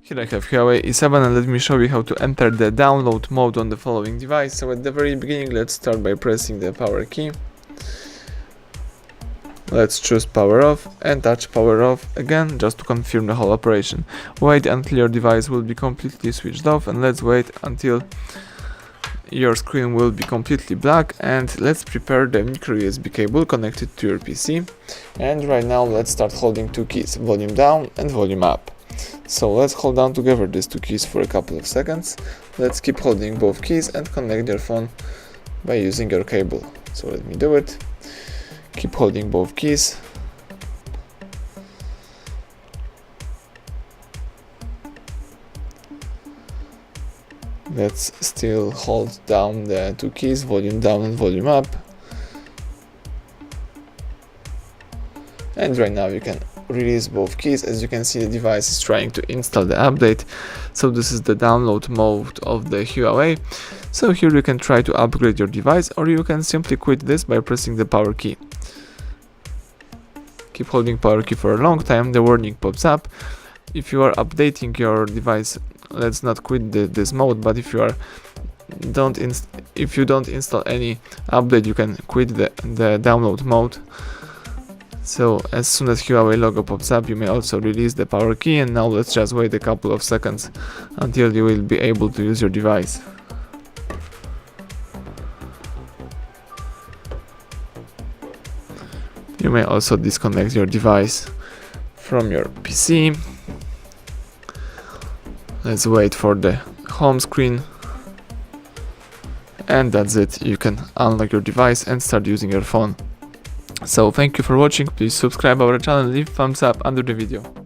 Here I have Huawei E7 and let me show you how to enter the download mode on the following device. So at the very beginning, let's start by pressing the power key. Let's choose power off and touch power off again just to confirm the whole operation. Wait until your device will be completely switched off, and let's wait until your screen will be completely black, and let's prepare the micro USB cable connected to your PC. And right now let's start holding two keys, volume down and volume up. So let's hold down together these two keys for a couple of seconds. Let's keep holding both keys and connect your phone by using your cable. So let me do it. Keep holding both keys. Let's still hold down the two keys, volume down and volume up. And right now you can release both keys. As you can see, the device is trying to install the update. So this is the download mode of the HUAWEI. So here you can try to upgrade your device, or you can simply quit this by pressing the power key. Keep holding power key for a long time, the warning pops up. If you are updating your device, let's not quit this mode, but if you don't install any update, you can quit the download mode. So as soon as Huawei logo pops up, you may also release the power key, and now let's just wait a couple of seconds until you will be able to use your device. You may also disconnect your device from your PC. Let's wait for the home screen. And that's it. You can unlock your device and start using your phone. So thank you for watching. Please subscribe our channel, leave thumbs up under the video.